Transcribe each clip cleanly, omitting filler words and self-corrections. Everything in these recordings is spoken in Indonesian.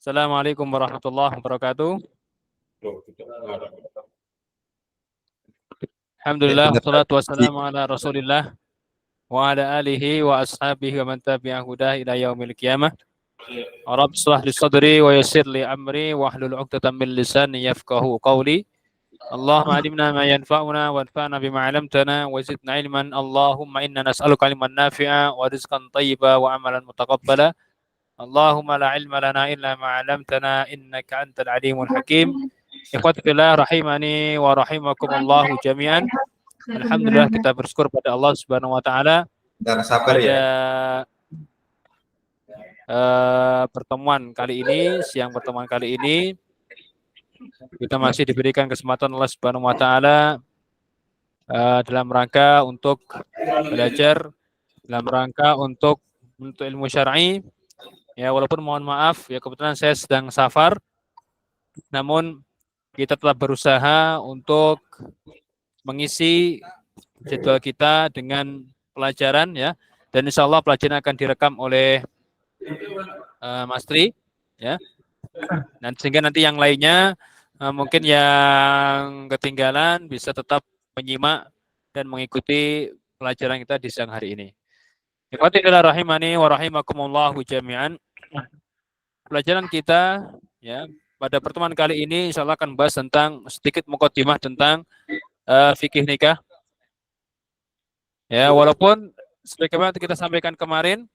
Assalamualaikum warahmatullahi wabarakatuh. Alhamdulillah, wassalatu wassalamu ala Rasulillah wa ala alihi wa ashabihi wa man tabi'ahu hudah ila yaumil qiyamah. Rabb shrah li sadri wa yassir li amri wa hlul 'uqdatam min lisani yafqahu qawli. Allahumma alimna ma yanfa'una wanfa'na bima 'allamtana wa zidna ilman. Allahumma inna nas'aluka ilman nafi'a wa rizqan thayyiba wa amalan mutaqabbala. Allahumma la ilma lana illa ma 'allamtana innaka antal alimul hakim. Ikhwati fillah rahimani wa rahimakumullah jami'an. Alhamdulillah kita bersyukur pada Allah Subhanahu wa taala pada pertemuan kali ini, siang pertemuan kali ini kita masih diberikan kesempatan Allah Subhanahu wa taala dalam rangka untuk belajar, dalam rangka untuk ilmu syar'i. Ya, walaupun mohon maaf ya kebetulan saya sedang safar, namun kita tetap berusaha untuk mengisi jadwal kita dengan pelajaran ya, dan insya Allah pelajaran akan direkam oleh Mas Tri ya, dan sehingga nanti yang lainnya mungkin yang ketinggalan bisa tetap menyimak dan mengikuti pelajaran kita di siang hari ini. Ikhwati fillah rahimani wa rahimakumullah jami'an. Pelajaran kita ya pada pertemuan kali ini insya Allah akan bahas tentang sedikit muqaddimah tentang fikih nikah. Ya, walaupun sebagaimana kita sampaikan kemarin,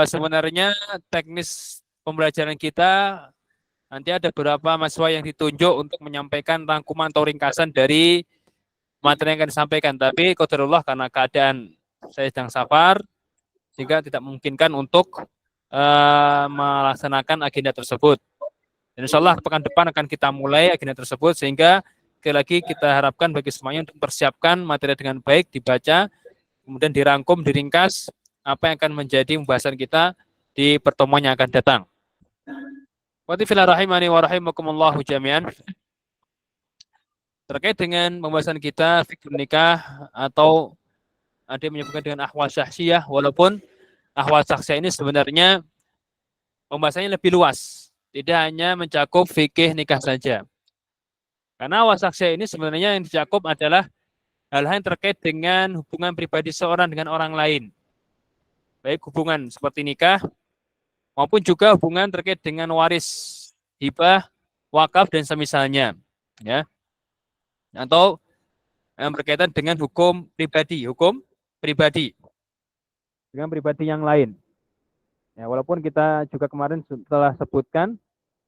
sebenarnya teknis pembelajaran kita nanti ada beberapa mahasiswa yang ditunjuk untuk menyampaikan rangkuman atau ringkasan dari materi yang akan disampaikan. Tapi qadarullah karena keadaan saya sedang safar, sehingga tidak memungkinkan untuk melaksanakan agenda tersebut. Dan insya Allah pekan depan akan kita mulai agenda tersebut, sehingga sekali lagi kita harapkan bagi semuanya untuk mempersiapkan materi dengan baik, dibaca, kemudian dirangkum, diringkas apa yang akan menjadi pembahasan kita di pertemuan yang akan datang. Wa fillah rahimani wa rahimakumullah jami'an. Terkait dengan pembahasan kita fikih nikah, atau ada yang menyebutkan dengan ahwal syahsiyah, walaupun ahwal syahsiyah ini sebenarnya pembahasannya lebih luas, tidak hanya mencakup fikih nikah saja. Karena ahwal syahsiyah ini sebenarnya yang dicakup adalah hal-hal yang terkait dengan hubungan pribadi seorang dengan orang lain, baik hubungan seperti nikah maupun juga hubungan terkait dengan waris, hibah, wakaf dan semisalnya, ya, atau yang berkaitan dengan hukum pribadi dengan pribadi yang lain. Ya, walaupun kita juga kemarin telah sebutkan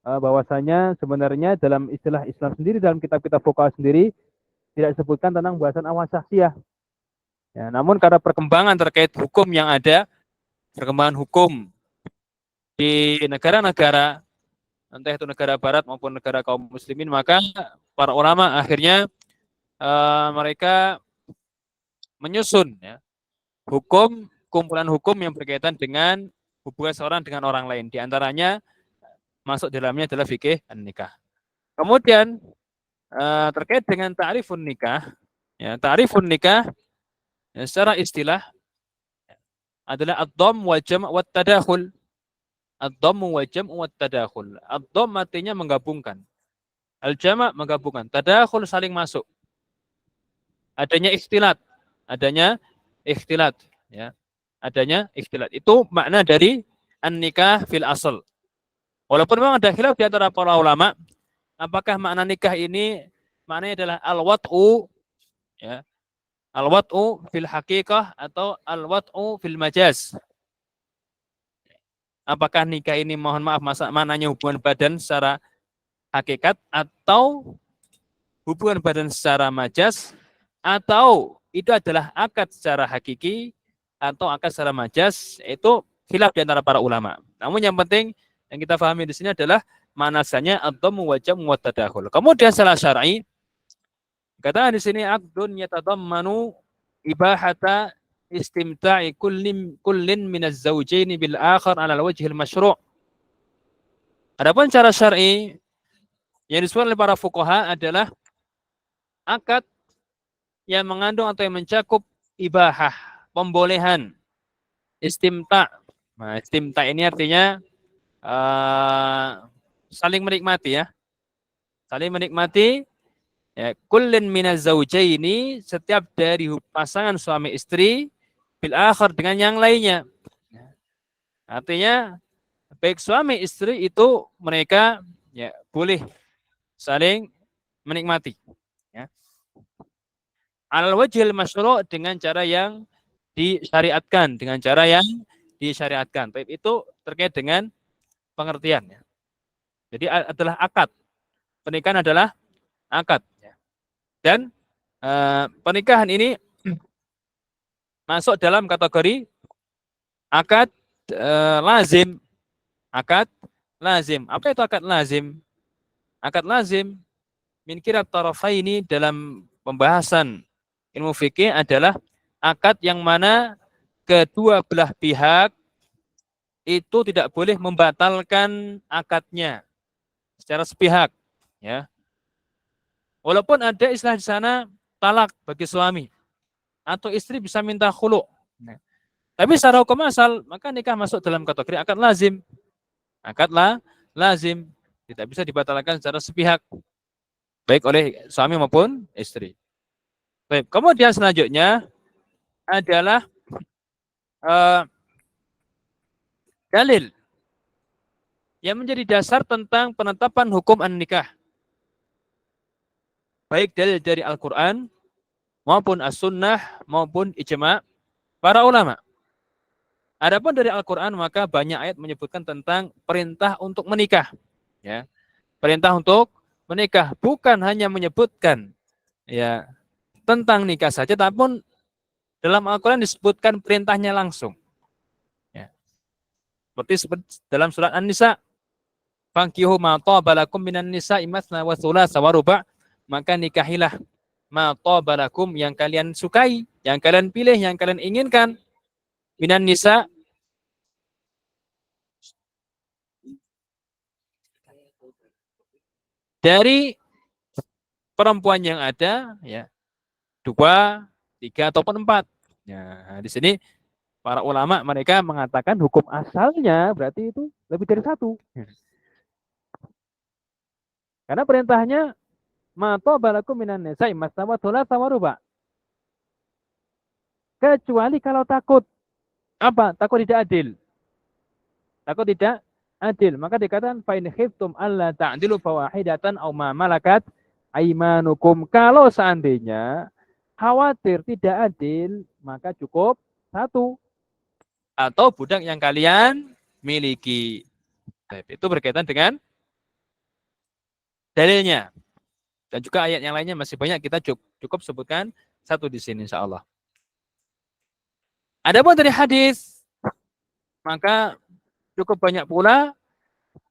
bahwasanya sebenarnya dalam istilah Islam sendiri, dalam kitab-kitab fuqaha sendiri tidak disebutkan tentang bahasan ahwal syahsiyah. Ya, namun karena perkembangan terkait hukum yang ada, perkembangan hukum di negara-negara, entah itu negara barat maupun negara kaum muslimin, maka para ulama akhirnya mereka menyusun ya, kumpulan hukum yang berkaitan dengan hubungan seorang dengan orang lain. Di antaranya masuk dalamnya adalah fikih nikah. Kemudian terkait dengan ta'rifun nikah, ya, ta'rifun nikah ya, secara istilah adalah ad-dhamm wal jam' wat tadakhul. Ad-dhamm wal jam' wat tadakhul. Ad-dhamm artinya menggabungkan. Al-jama' menggabungkan. Tadakhul saling masuk. Adanya ikhtilat, ya. Adanya ikhtilat. Itu makna dari an-nikah fil asal. Walaupun memang ada khilaf di antara para ulama, apakah makna nikah ini maknanya adalah al-wat'u, ya, al-wat'u fil haqiqah atau al-wat'u fil majaz. Apakah nikah ini mohon maaf maknanya hubungan badan secara hakikat, atau hubungan badan secara majaz, atau itu adalah akad secara hakiki atau akad secara majaz. Itu khilaf di antara para ulama. Namun yang penting yang kita pahami di sini adalah manasanya ad-dhammu wa jam'u wa tadakhul. Kemudian secara syar'i, kata di sini aqdun yatadammanu ibahata istimta'i kullin minaz zawjaini bil akhar 'ala al-wajhil masyru'. Adapun cara syar'i yang disebutkan oleh para fuqaha adalah akad yang mengandung atau yang mencakup ibahah, pembolehan, istimta'. Nah, istimta' ini artinya saling menikmati ya. Saling menikmati ya, kullin minaz zaujaini, setiap dari pasangan suami istri, bil akhar, dengan yang lainnya. Artinya baik suami istri itu mereka ya boleh saling menikmati ya. Al wajhil masyru', dengan cara yang disyariatkan, dengan cara yang disyariatkan. Baik itu terkait dengan pengertian ya. Jadi adalah akad. Pernikahan adalah akad ya. Dan pernikahan ini masuk dalam kategori akad lazim. Akad lazim. Apa itu akad lazim? Akad lazim min kirat tarafaini, dalam pembahasan ilmu fikih adalah akad yang mana kedua belah pihak itu tidak boleh membatalkan akadnya secara sepihak ya. Walaupun ada istilah di sana talak bagi suami atau istri bisa minta khulu. Nah, tapi secara hukum asal maka nikah masuk dalam kategori akad lazim. Akad lazim tidak bisa dibatalkan secara sepihak baik oleh suami maupun istri. Baik, kemudian selanjutnya adalah dalil yang menjadi dasar tentang penetapan hukum an-nikah. Baik dalil dari Al-Quran maupun As-Sunnah maupun ijma' para ulama. Adapun dari Al-Quran maka banyak ayat menyebutkan tentang perintah untuk menikah. Ya, perintah untuk menikah, bukan hanya menyebutkan ya tentang nikah saja, tapi dalam Al-Quran disebutkan perintahnya langsung. Ya. Seperti dalam surat An-Nisa, fankihu ma taba lakum minan nisa'i matsna wa thulatsa wa ruba', maka nikahilah ma taba lakum, yang kalian sukai, yang kalian pilih, yang kalian inginkan, minan nisa, dari perempuan yang ada ya, 2, 3 ataupun 4. Ya, di sini para ulama mereka mengatakan hukum asalnya berarti itu lebih dari 1. Karena perintahnya ma tabalakum minan nisa'i masna wa thulatsa wa ruba'. Kecuali kalau takut. Apa? Takut tidak adil. Takut tidak adil. Maka dikatakan fa in khiftum alla ta'dilu fawahidatan aw ma malakat aimanukum. Kalau seandainya khawatir tidak adil, maka cukup 1 atau budak yang kalian miliki. Itu berkaitan dengan dalilnya. Dan juga ayat yang lainnya masih banyak, kita cukup sebutkan 1 di sini insyaallah. Adapun dari hadis maka cukup banyak pula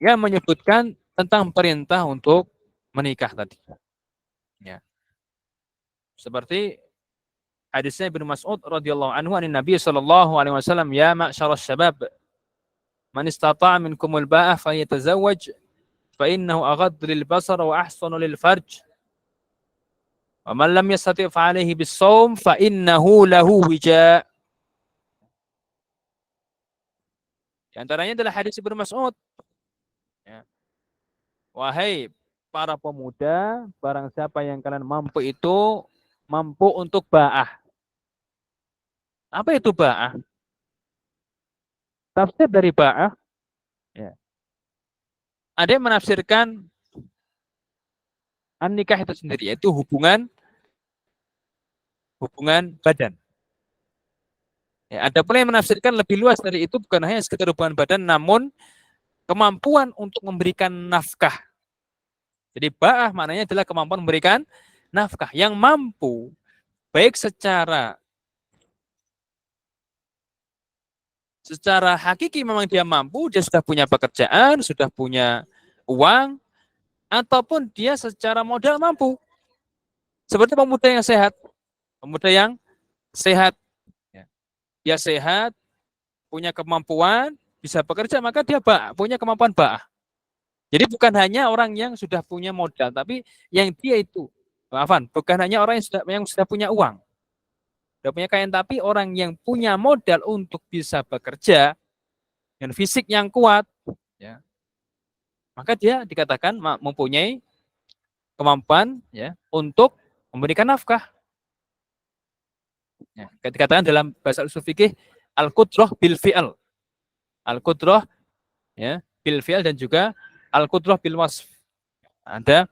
yang menyebutkan tentang perintah untuk menikah tadi. Ya. Seperti hadisnya Ibnu Mas'ud radhiyallahu anhu anin Nabi sallallahu alaihi wasallam, ya ma'syaras syabab man istata'a minkumul ba'ah falyatazawwaj fa innahu aghaddu lil basar wa ahsanu lil farj wa man lam yastati' fa alaihi bis shaum fa innahu lahu wija'. Di antaranya adalah hadis Ibnu Mas'ud. Ya. Wahai para pemuda, barang siapa yang kalian mampu itu mampu untuk ba'ah. Apa itu ba'ah? Tafsir dari ba'ah ya. Ada yang menafsirkan an-nikah itu sendiri, yaitu hubungan badan. Ya, ada pula yang menafsirkan lebih luas dari itu, bukan hanya sekedar hubungan badan, namun kemampuan untuk memberikan nafkah. Jadi ba'ah maknanya adalah kemampuan memberikan nafkah, yang mampu baik secara hakiki memang dia mampu, dia sudah punya pekerjaan, sudah punya uang, ataupun dia secara modal mampu. Seperti pemuda yang sehat. Pemuda yang sehat. Dia sehat, punya kemampuan, bisa bekerja, maka dia punya kemampuan ba'ah. Jadi bukan hanya orang yang sudah punya modal, tapi yang dia itu, bukan hanya orang yang sudah punya uang, sudah punya kekayaan, tapi orang yang punya modal untuk bisa bekerja, dan fisik yang kuat, ya, maka dia dikatakan mempunyai kemampuan ya untuk memberikan nafkah. Ya, dikatakan dalam bahasa usul fikih al-qudrah bil fi'al. Al-qudrah ya bil fi'al dan juga al-qudrah bil wasf. Ada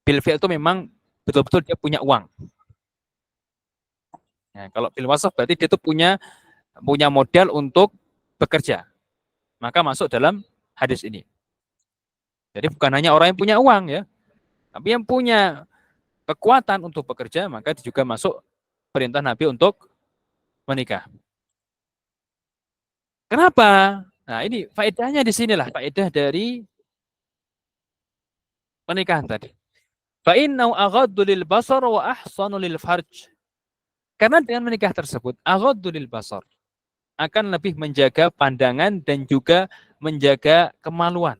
bil fi'al itu memang betul-betul dia punya uang. Ya, kalau bil wasf berarti dia itu punya modal untuk bekerja. Maka masuk dalam hadis ini. Jadi bukan hanya orang yang punya uang ya, tapi yang punya kekuatan untuk bekerja, maka juga masuk perintah Nabi untuk menikah. Kenapa? Nah, ini faedahnya di sinilah, faedah dari pernikahan tadi. Fa'innau aghaddu lil basar wa ahsanu lil farj. Karena dengan menikah tersebut, aghaddu lil basar akan lebih menjaga pandangan dan juga menjaga kemaluan.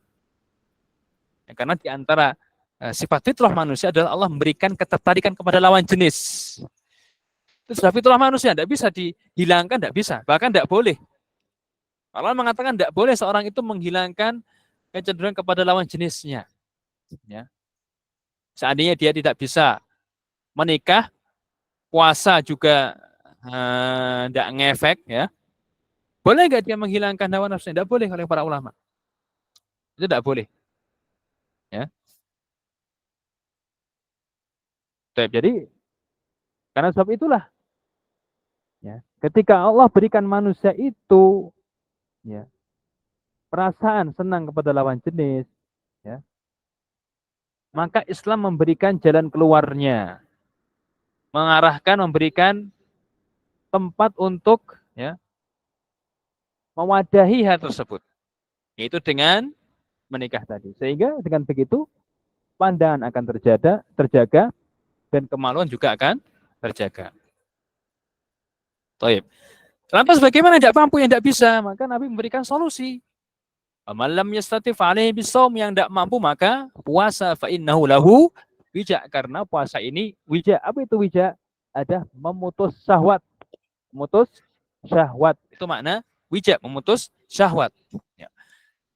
Ya, karena di antara sifat fitrah manusia adalah Allah memberikan ketertarikan kepada lawan jenis. Itu sudah fitrah manusia, tidak bisa dihilangkan, tidak bisa, bahkan tidak boleh. Allah mengatakan tidak boleh seorang itu menghilangkan kecenderungan kepada lawan jenisnya. Ya. Seandainya dia tidak bisa menikah, puasa juga tidak ngefek, ya. Boleh nggak dia menghilangkan hawa nafsunya? Tidak boleh oleh para ulama. Itu tidak boleh. Ya. Jadi karena sebab itulah, ya, ketika Allah berikan manusia itu, ya, perasaan senang kepada lawan jenis, ya, maka Islam memberikan jalan keluarnya, mengarahkan, memberikan tempat untuk ya mewadahi hal tersebut, yaitu dengan menikah tadi. Sehingga dengan begitu pandangan akan terjaga dan kemaluan juga akan terjaga. Taib. Lantas bagaimana tidak mampu yang tidak bisa? Maka Nabi memberikan solusi. Malam yastatif alaihi bisawm, yang tidak mampu maka puasa, fa innahu lahu wija, karena puasa ini wija. Apa itu wija? Ada memutus syahwat. Memutus syahwat. Itu makna wija, memutus syahwat. Ya.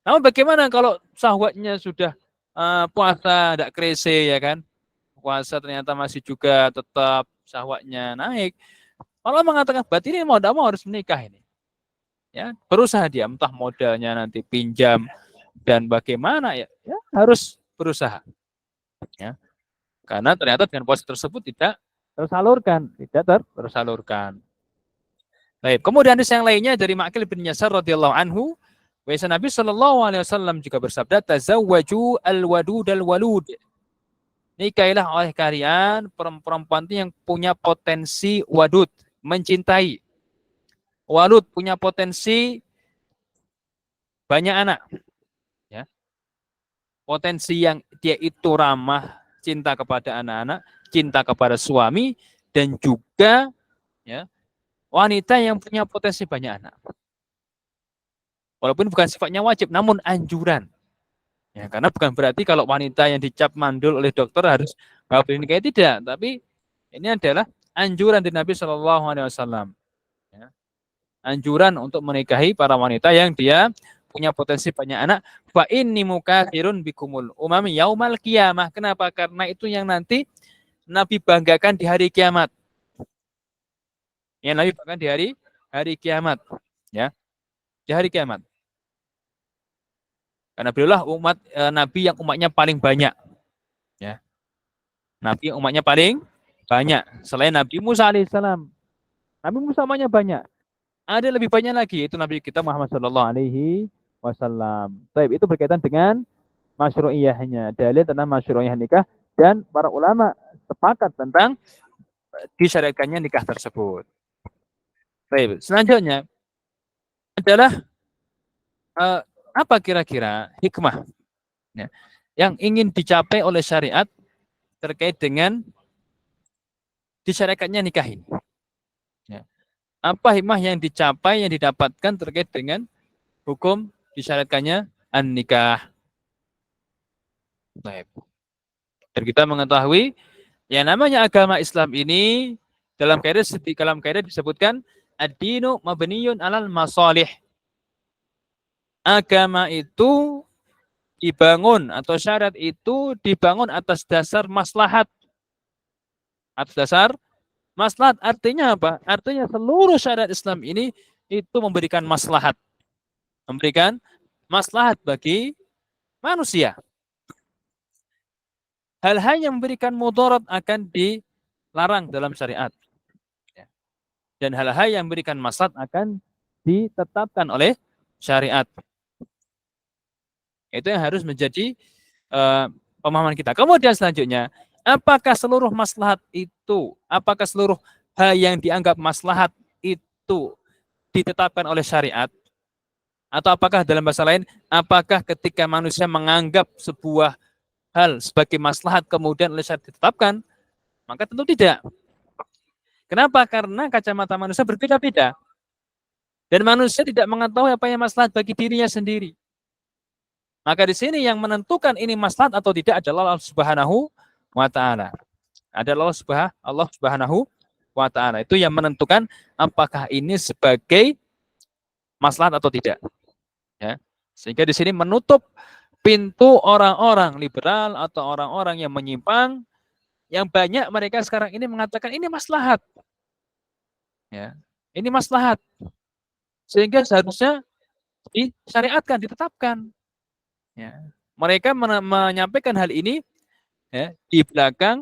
Namun bagaimana kalau syahwatnya sudah puasa tidak krese, ya kan? Puasa ternyata masih juga tetap syahwatnya naik. Allah mengatakan berarti ini mau tidak mau harus menikah ini. Ya, berusaha dia, entah modalnya nanti pinjam dan bagaimana ya harus berusaha. Ya. Karena ternyata dengan puasa tersebut tidak tersalurkan. Baik, kemudian hadis yang lainnya dari Ma'qil bin Yasar radhiyallahu anhu, bahwa Nabi sallallahu alaihi wasallam juga bersabda, "Tazawwaju al-wadud al-walud." Nikahilah oleh kalian perempuan yang punya potensi wadud, mencintai. Walud, punya potensi banyak anak. Ya. Potensi yang dia itu ramah, cinta kepada anak-anak, cinta kepada suami, dan juga ya, wanita yang punya potensi banyak anak. Walaupun bukan sifatnya wajib, namun anjuran. Ya, karena bukan berarti kalau wanita yang dicap mandul oleh dokter harus nggak boleh nikah, tidak. Tapi ini adalah anjuran dari Nabi Shallallahu Alaihi Wasallam. Ya. Anjuran untuk menikahi para wanita yang dia punya potensi banyak anak. Fa inni mukatsirun bikumul umami yaumal qiyamah. Kenapa? Karena itu yang nanti Nabi banggakan di hari kiamat. Yang Nabi banggakan di hari kiamat, ya. Di hari kiamat. Karena beliaulah umat Nabi yang umatnya paling banyak. Ya. Nabi yang umatnya paling banyak. Selain Nabi Musa alaihissalam. Nabi Musa umatnya banyak. Ada lebih banyak lagi, itu Nabi kita Muhammad Shallallahu Alaihi Wasallam. Itu berkaitan dengan masyru'iyahnya, dalil tentang masyru'iyah nikah, dan para ulama sepakat tentang disyariatkannya nikah tersebut. Baik, selanjutnya adalah apa kira-kira hikmah ya, yang ingin dicapai oleh syariat terkait dengan disyariatkannya nikah ini. Ya. Apa hikmah yang dicapai, yang didapatkan terkait dengan hukum disyariatkannya an-nikah. Baik. Dan kita mengetahui yang namanya agama Islam ini dalam kaidah disebutkan ad-dinu mabniyun alal masalih. Agama itu dibangun atau syariat itu dibangun atas dasar maslahat. Atas dasar maslahat artinya apa? Artinya seluruh syariat Islam ini itu memberikan maslahat. Memberikan maslahat bagi manusia. Hal-hal yang memberikan mudarat akan dilarang dalam syariat. Dan hal-hal yang memberikan maslahat akan ditetapkan oleh syariat. Itu yang harus menjadi pemahaman kita. Kemudian selanjutnya, apakah seluruh maslahat itu, apakah seluruh hal yang dianggap maslahat itu ditetapkan oleh syariat? Atau apakah dalam bahasa lain, apakah ketika manusia menganggap sebuah hal sebagai maslahat kemudian oleh syariat ditetapkan? Maka tentu tidak. Kenapa? Karena kacamata manusia berbeda-beda. Dan manusia tidak mengetahui apa yang maslahat bagi dirinya sendiri. Maka di sini yang menentukan ini maslahat atau tidak adalah Allah Subhanahu wa taala. Adalah Allah Subhanahu wa taala. Itu yang menentukan apakah ini sebagai maslahat atau tidak. Ya. Sehingga di sini menutup pintu orang-orang liberal atau orang-orang yang menyimpang, yang banyak mereka sekarang ini mengatakan ini maslahat. Ya. Ini maslahat. Sehingga seharusnya disyariatkan, ditetapkan. Ya. Mereka menyampaikan hal ini ya, di belakang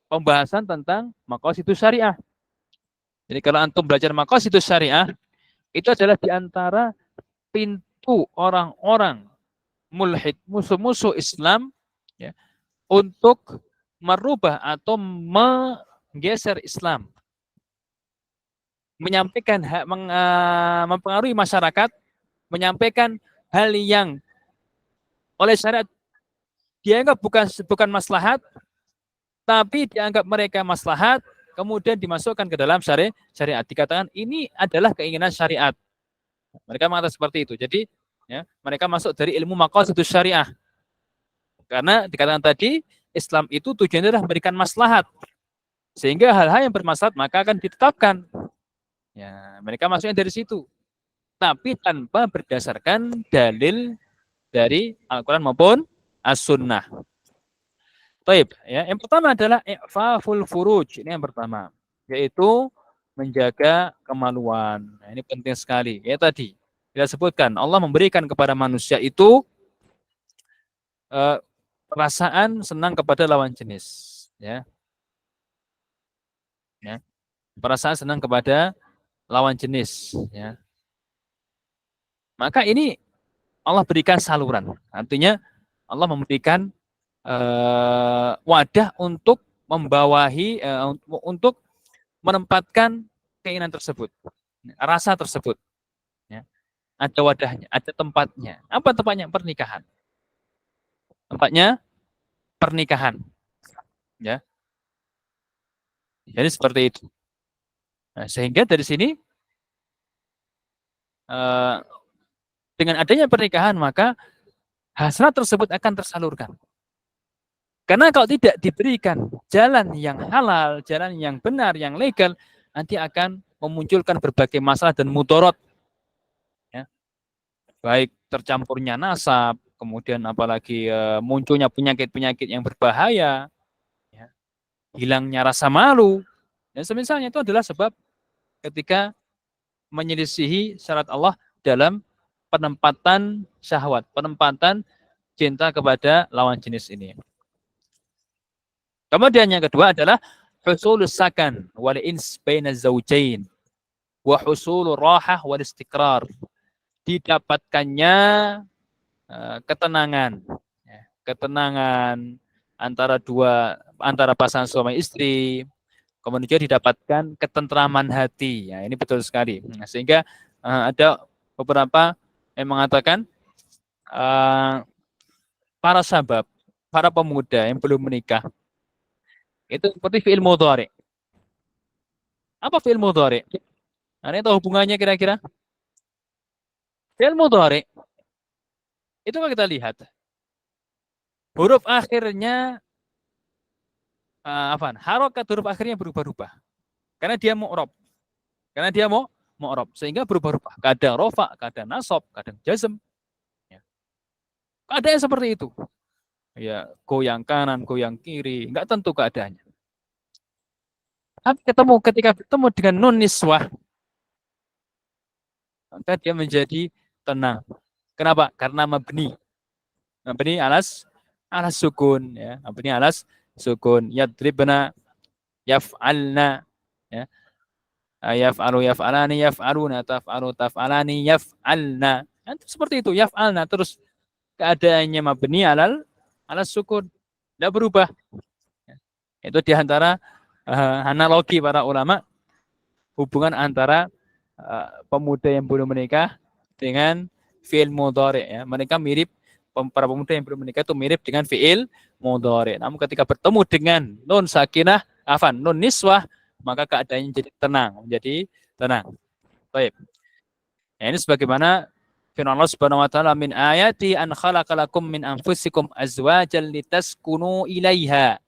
pembahasan tentang maqasidus syariah. Jadi kalau antum belajar maqasidus syariah, itu adalah di antara pintu orang-orang mulhid, musuh-musuh Islam ya, untuk merubah atau menggeser Islam. Menyampaikan mempengaruhi masyarakat, menyampaikan hal yang oleh syariat dianggap bukan maslahat, tapi dianggap mereka maslahat, kemudian dimasukkan ke dalam syariat. Dikatakan ini adalah keinginan syariat. Mereka mengatakan seperti itu. Jadi ya, mereka masuk dari ilmu maqasidus syariah. Karena dikatakan tadi Islam itu tujuannya adalah memberikan maslahat. Sehingga hal-hal yang bermaslahat maka akan ditetapkan. Ya, mereka masuknya dari situ. Tapi tanpa berdasarkan dalil dari Al-Quran maupun As-Sunnah. Taib, ya. Yang pertama adalah i'faful furuj. Ini yang pertama. Yaitu menjaga kemaluan. Nah, ini penting sekali. Ya tadi, kita sebutkan Allah memberikan kepada manusia itu perasaan senang kepada lawan jenis. Ya. Ya. Perasaan senang kepada lawan jenis. Ya. Maka ini Allah berikan saluran. Artinya Allah memberikan wadah untuk membawahi, untuk menempatkan keinginan tersebut, rasa tersebut. Ya. Ada wadahnya, ada tempatnya. Apa tempatnya? Pernikahan. Tempatnya pernikahan. Ya. Jadi seperti itu. Nah, sehingga dari sini dengan adanya pernikahan maka hasrat tersebut akan tersalurkan. Karena kalau tidak diberikan jalan yang halal, jalan yang benar, yang legal, nanti akan memunculkan berbagai masalah dan mudarat. Ya. Baik tercampurnya nasab, kemudian apalagi munculnya penyakit-penyakit yang berbahaya, ya. Hilangnya rasa malu. Dan semisalnya itu adalah sebab ketika menyelisihi syarat Allah dalam penempatan syahwat, penempatan cinta kepada lawan jenis ini. Kemudian yang kedua adalah husulus sakan wal ins baina zawjain wa husulur rahah wal istiqrar. Didapatkannya ketenangan, ketenangan antara pasangan suami istri, kemudian juga didapatkan ketentraman hati. Ya, ini betul sekali. Nah, sehingga ada beberapa yang mengatakan para sahabat, para pemuda yang belum menikah itu seperti fi'il mudhari. Apa fi'il mudhari? Anda tahu hubungannya kira-kira? Fi'il mudhari itu kalau kita lihat huruf akhirnya harokat huruf akhirnya berubah-ubah. Karena dia mu'rab. Karena dia mu'rab sehingga berubah-ubah. Kadang rofa, kadang nasab, kadang jazm. Ya. Keadaannya seperti itu. Ya, goyang kanan, goyang kiri, enggak tentu keadaannya. Tapi ketika bertemu dengan nun niswah, maka dia menjadi tenang. Kenapa? Karena mabni. Mabni alas sukun, ya. Mabni alas sukun. Yadribna, yaf'alna, ya. Yaf'alu, yaf'alani, yaf'aluna, taf'alu, taf'alani, yaf'alna. Itu seperti itu, yaf'alna. Terus keadaannya mabni alas sukun. Tidak berubah. Itu diantara analogi para ulama hubungan antara pemuda yang belum menikah dengan fi'il mudhari, ya. Mereka mirip, para pemuda yang belum menikah itu mirip dengan fi'il mudhari. Namun ketika bertemu dengan nun sakinah, nun niswah, maka keadaannya jadi tenang, menjadi tenang. Baik. Ya, ini sebagaimana firman Allah Subhanahu wa taala, min ayati an khalaqalakum min anfusikum azwajan litaskunu ilaiha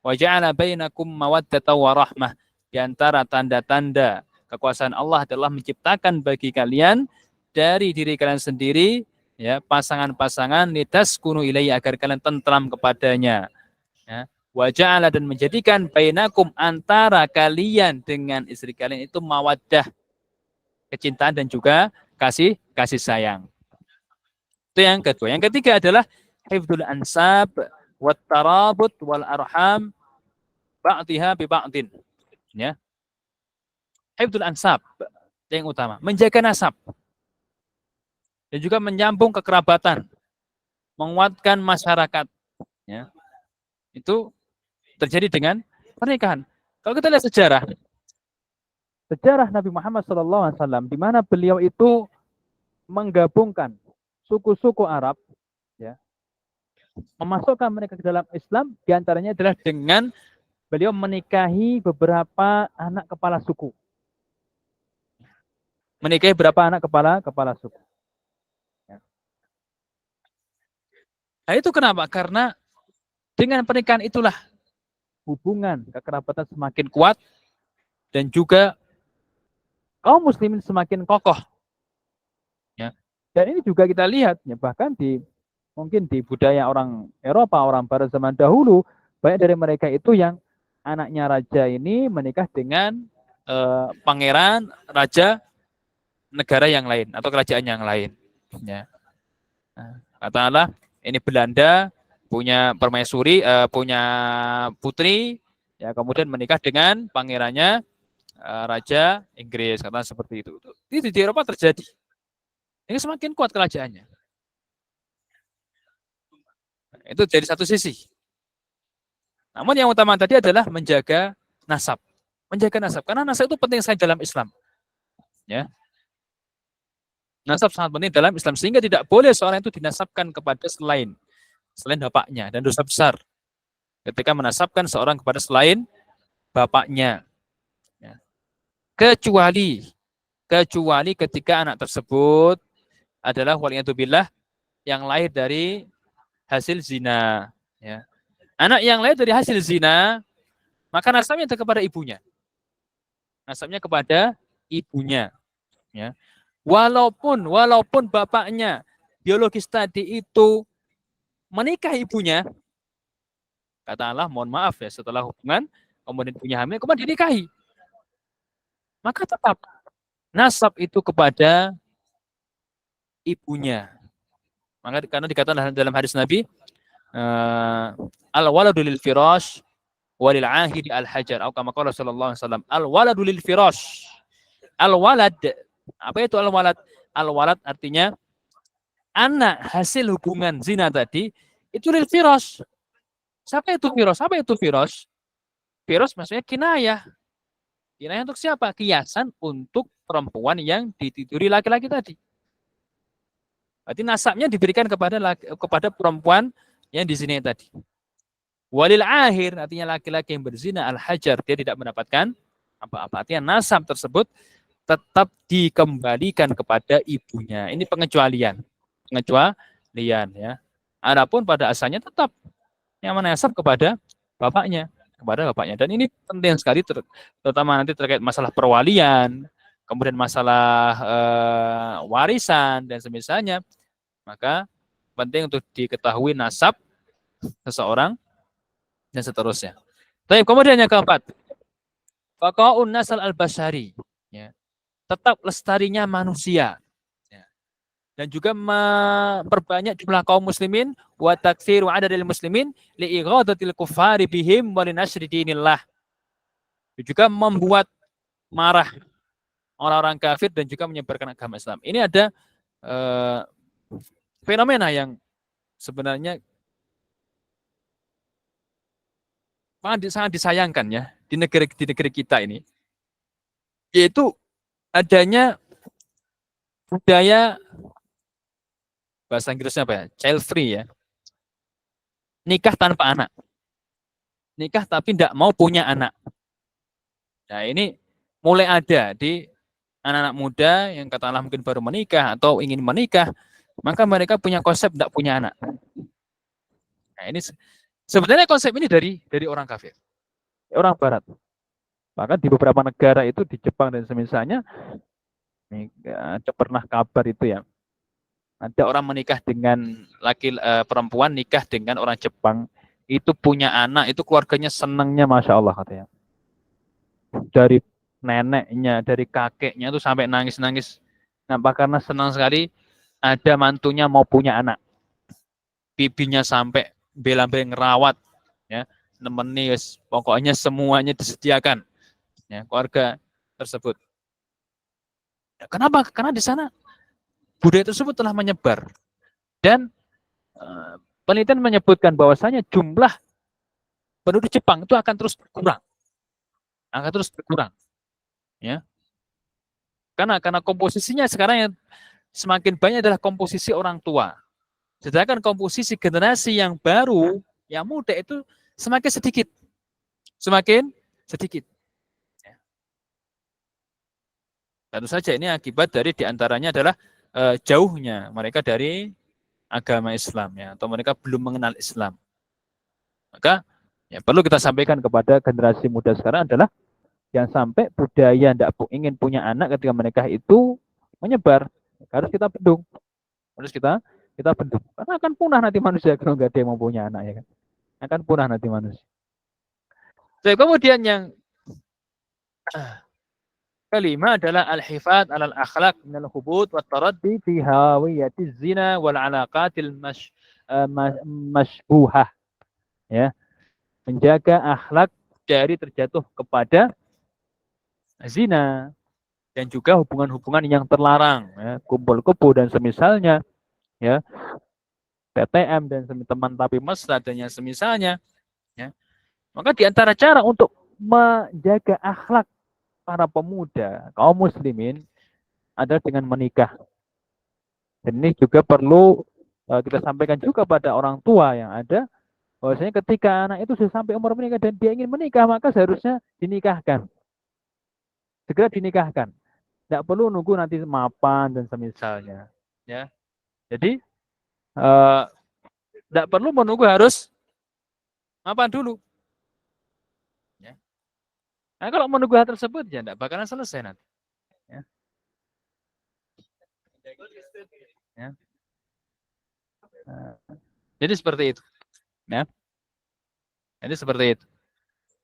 wa ja'ala bainakum mawaddatan wa rahmah. Di antara tanda-tanda kekuasaan Allah adalah menciptakan bagi kalian dari diri kalian sendiri, ya, pasangan-pasangan litaskunu ilaiha, agar kalian tentram kepadanya. Ya. Wa ja'ala, dan menjadikan bainakum, antara kalian dengan istri kalian itu mawaddah, kecintaan dan juga kasih sayang. Itu yang kedua. Yang ketiga adalah hifdzul ansab wat tarabut wal arham ba'dihha bi ba'din. Ya. Hifdzul ansab yang utama, menjaga nasab. Dan juga menyambung kekerabatan, menguatkan masyarakat. Ya. Itu terjadi dengan pernikahan. Kalau kita lihat sejarah Nabi Muhammad SAW, di mana beliau itu menggabungkan suku-suku Arab, ya, memasukkan mereka ke dalam Islam, diantaranya adalah dengan beliau menikahi beberapa anak kepala suku. Menikahi beberapa anak kepala suku. Ya. Nah, itu kenapa? Karena dengan pernikahan itulah hubungan kekerabatan semakin kuat dan juga kaum muslimin semakin kokoh. Ya. Dan ini juga kita lihat, ya, bahkan mungkin di budaya orang Eropa, orang Barat zaman dahulu, banyak dari mereka itu yang anaknya raja ini menikah dengan pangeran, raja negara yang lain atau kerajaan yang lain. Ya. Nah, katakanlah ini Belanda punya permaisuri, punya putri, ya, kemudian menikah dengan pangerannya raja Inggris, katakan seperti itu. Itu di Eropa terjadi. Ini semakin kuat kerajaannya. Itu dari satu sisi. Namun yang utama tadi adalah menjaga nasab. Menjaga nasab, karena nasab itu penting sekali dalam Islam. Ya. Nasab sangat penting dalam Islam, sehingga tidak boleh seorang itu dinasabkan kepada selain bapaknya, dan dosa besar ketika menasabkan seorang kepada selain bapaknya. Ya. Kecuali ketika anak tersebut adalah waliyatubillah yang lahir dari hasil zina. Ya. Anak yang lahir dari hasil zina, maka nasabnya kepada ibunya. Nasabnya kepada ibunya. Ya. Walaupun bapaknya biologis tadi itu menikah ibunya, katakanlah, mohon maaf ya, setelah hubungan kemudian punya hamil, kemudian dinikahi, maka tetap nasab itu kepada ibunya. Maka karena dikatakan dalam hadis Nabi, al-waladu lil firash walil ahidi al-hajar, atau kama qala sallallahu alaihi wasallam, al-waladu lil firash. Al-walad, apa itu al-walad? Al-walad artinya anak hasil hubungan zina tadi itu lil firash. Siapa itu firash? Apa itu firash? Firash maksudnya kinayah. Kinayah untuk siapa? Kiasan untuk perempuan yang ditiduri laki-laki tadi. Berarti nasabnya diberikan kepada perempuan yang dizinai tadi. Walil akhir artinya laki-laki yang berzina al-hajar, dia tidak mendapatkan apa-apa. Artinya nasab tersebut tetap dikembalikan kepada ibunya. Ini pengecualian ya. Adapun pada asalnya tetap yang menasab kepada bapaknya. Dan ini penting sekali, terutama nanti terkait masalah perwalian, kemudian masalah warisan dan semisalnya. Maka penting untuk diketahui nasab seseorang dan seterusnya. Tapi kemudian yang keempat, baqaun nasal al-basyari, ya. Tetap lestarinya manusia, ya. Dan juga memperbanyak jumlah kaum muslimin wa taktsiru adadil muslimin li ighadatil kuffari bihim wa linashri dinillah. Dan juga membuat marah orang-orang kafir dan juga menyebarkan agama Islam. Ini ada fenomena yang sebenarnya sangat disayangkan ya di negeri kita ini, yaitu adanya budaya, bahasa Inggrisnya apa ya, child free ya, nikah tanpa anak, nikah tapi tidak mau punya anak. Nah ini mulai ada di anak-anak muda yang katakanlah mungkin baru menikah atau ingin menikah, maka mereka punya konsep tidak punya anak. Nah ini sebenarnya konsep ini dari orang kafir, orang barat. Bahkan di beberapa negara itu, di Jepang dan semisalnya, ada pernah kabar itu ya, ada orang menikah dengan perempuan nikah dengan orang Jepang, itu punya anak, itu keluarganya senangnya Masya Allah katanya. Dari neneknya, dari kakeknya itu sampai nangis-nangis. Nampak karena senang sekali ada mantunya mau punya anak. Bibinya sampai bela-bela ngerawat, ya, nemeni, pokoknya semuanya disediakan, ya, keluarga tersebut. Kenapa? Karena di sana budaya tersebut telah menyebar dan penelitian menyebutkan bahwasanya jumlah penduduk Jepang itu akan terus berkurang, ya. Karena komposisinya sekarang yang semakin banyak adalah komposisi orang tua, sedangkan komposisi generasi yang baru, yang muda itu semakin sedikit. Tentu saja ini akibat dari diantaranya adalah jauhnya mereka dari agama Islam, ya, atau mereka belum mengenal Islam. Maka ya, perlu kita sampaikan kepada generasi muda sekarang adalah yang sampai budaya tidak ingin punya anak ketika menikah itu menyebar, harus kita bendung, karena akan punah nanti manusia kalau nggak ada yang mau punya anak, ya kan, akan punah nanti manusia. Jadi kemudian yang kelima adalah al-hifad alal akhlaq minal hubud wa taraddi fi hawiyatiz zina wal alaqatil mashbuhah, ya, menjaga akhlak dari terjatuh kepada zina dan juga hubungan-hubungan yang terlarang, ya, kumpul-kumpul dan semisalnya, ya, TTM dan teman tapi mesra dan yang semisalnya, ya. Maka di antara cara untuk menjaga akhlak para pemuda kaum muslimin adalah dengan menikah. Dan ini juga perlu kita sampaikan juga pada orang tua yang ada, bahwasanya ketika anak itu sudah sampai umur menikah dan dia ingin menikah, maka seharusnya dinikahkan, segera dinikahkan. Tidak perlu nunggu nanti mapan dan semisalnya, ya. Jadi tidak perlu menunggu harus mapan dulu. Ya. Nah, kalau menunggu hal tersebut ya tidak bakalan selesai nanti. Ya. Ya. Jadi seperti itu. Ya. Jadi seperti itu.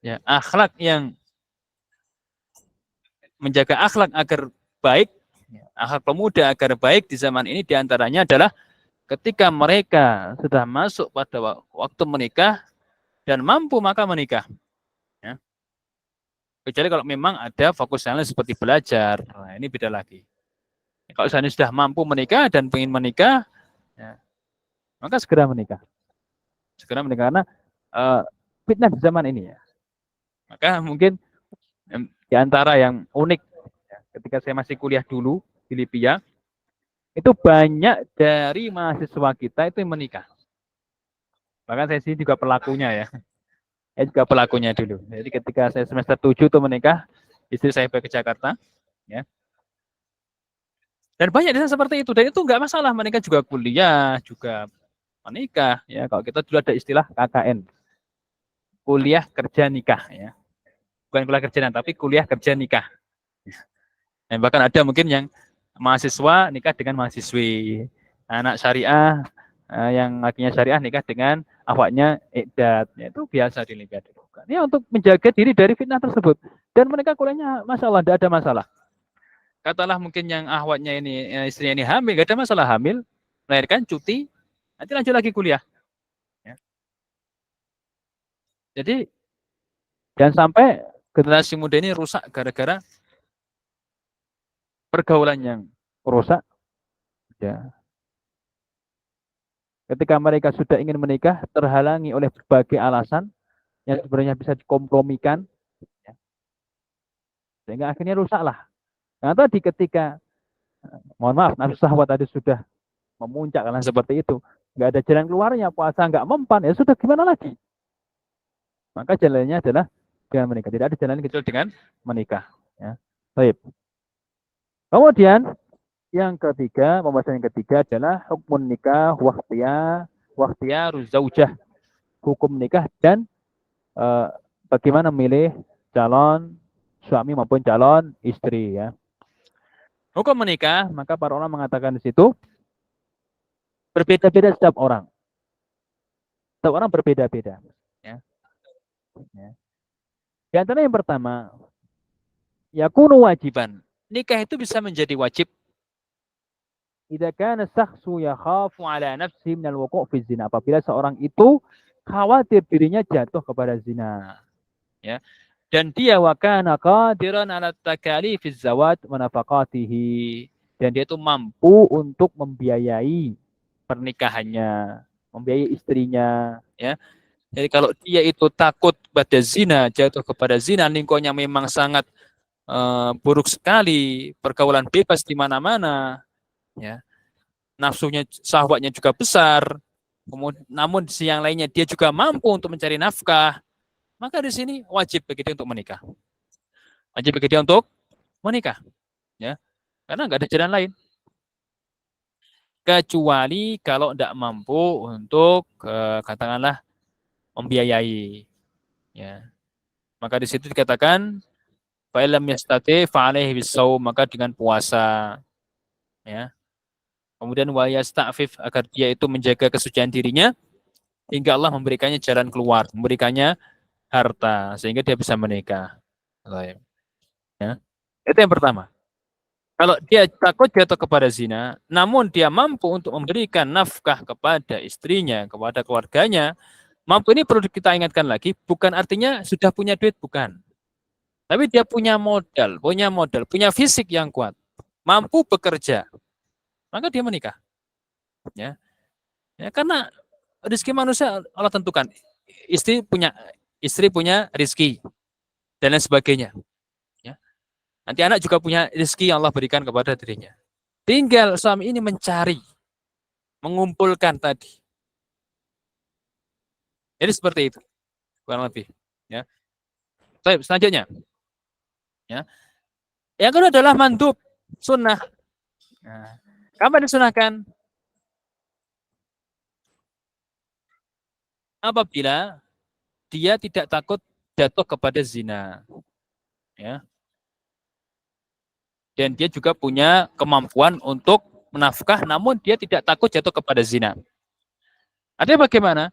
Ya, akhlak yang menjaga akhlak agar baik, akhlak pemuda agar baik di zaman ini diantaranya adalah ketika mereka sudah masuk pada waktu menikah dan mampu maka menikah. Ya. Kecuali kalau memang ada fokusnya seperti belajar, nah ini beda lagi. Kalau misalnya sudah mampu menikah dan ingin menikah, ya, maka segera menikah. Segera menikah karena fitnah di zaman ini, ya. Maka mungkin di antara yang unik, ya, ketika saya masih kuliah dulu di Libya, itu banyak dari mahasiswa kita itu yang menikah. Bahkan saya sih juga pelakunya, ya. Saya juga pelakunya dulu. Jadi ketika saya semester 7 itu menikah, istri saya ke Jakarta, ya. Dan banyak desa seperti itu, dan itu nggak masalah, mereka juga kuliah, juga menikah, ya. Kalau kita dulu ada istilah KKN, kuliah kerja nikah, ya. Bukan kuliah kerja, tapi kuliah kerja nikah. Dan bahkan ada mungkin yang mahasiswa nikah dengan mahasiswi, anak syariah yang lakinya syariah nikah dengan awaknya iddat. Ya, itu biasa dilakukan. Ya untuk menjaga diri dari fitnah tersebut. Dan mereka kuliahnya Masya Allah, tidak ada masalah. Katalah mungkin yang ahwatnya ini, istrinya ini hamil, gak ada masalah hamil, melahirkan, cuti, nanti lanjut lagi kuliah. Ya. Jadi jangan sampai generasi muda ini rusak gara-gara pergaulan yang rusak. Ya. Ketika mereka sudah ingin menikah, terhalangi oleh berbagai alasan yang sebenarnya bisa dikompromikan, ya. Sehingga akhirnya rusaklah. Nah tadi ketika, mohon maaf, nafsu syahwat tadi sudah memuncak karena seperti itu, nggak ada jalan keluarnya, puasa nggak mempan, ya sudah gimana lagi? Maka jalannya adalah dengan menikah. Tidak ada jalan kecuali dengan menikah. Ya. Baik. Kemudian yang ketiga, pembahasan yang ketiga adalah hukum nikah wakhtiyar zaujah. Hukum nikah dan bagaimana memilih calon suami maupun calon istri, ya. Hukum menikah, maka para ulama mengatakan di situ berbeda-beda setiap orang. Setiap orang berbeda-beda, ya. Ya. Di antara yang pertama, yakunu wajiban. Nikah itu bisa menjadi wajib idza kana syakhsu yakhafu ala nafsihi min al-wuqu' fi zina. Apabila seorang itu khawatir dirinya jatuh kepada zina, ya. Dan dia wa kana qadiran ala takalifiz zawaj wa nafaqatihi. Dan dia itu mampu untuk membiayai pernikahannya, membiayai istrinya, ya. Jadi kalau dia itu takut pada zina, jatuh kepada zina, lingkungannya memang sangat buruk sekali, pergaulan bebas di mana-mana, ya. Nafsunya, syahwatnya juga besar. Namun di yang lainnya dia juga mampu untuk mencari nafkah. Maka di sini wajib bagi dia untuk menikah. Wajib bagi dia untuk menikah, ya. Karena nggak ada jalan lain. Kecuali kalau tidak mampu untuk katakanlah membiayai, ya. Maka di situ dikatakan fa'ilam yastati fa'alaihi bisawm, maka dengan puasa, ya. Kemudian wa yasta'fif, agar dia itu menjaga kesucian dirinya hingga Allah memberikannya jalan keluar, memberikannya harta sehingga dia bisa menikah. Ya. Itu yang pertama. Kalau dia takut jatuh kepada zina, namun dia mampu untuk memberikan nafkah kepada istrinya, kepada keluarganya, mampu ini perlu kita ingatkan lagi, bukan artinya sudah punya duit, bukan. Tapi dia punya modal, punya fisik yang kuat, mampu bekerja, maka dia menikah. Ya, ya karena rezeki manusia Allah tentukan. Istri punya rezeki dan lain sebagainya. Ya. Nanti anak juga punya rezeki yang Allah berikan kepada dirinya. Tinggal suami ini mencari, mengumpulkan tadi. Jadi seperti itu, kurang lebih. Ya. Baik, selanjutnya. Ya. Yang kedua adalah mandub, sunnah. Nah, kapan disunahkan? Apabila dia tidak takut jatuh kepada zina, ya. Dan dia juga punya kemampuan untuk menafkah, namun dia tidak takut jatuh kepada zina. Artinya bagaimana?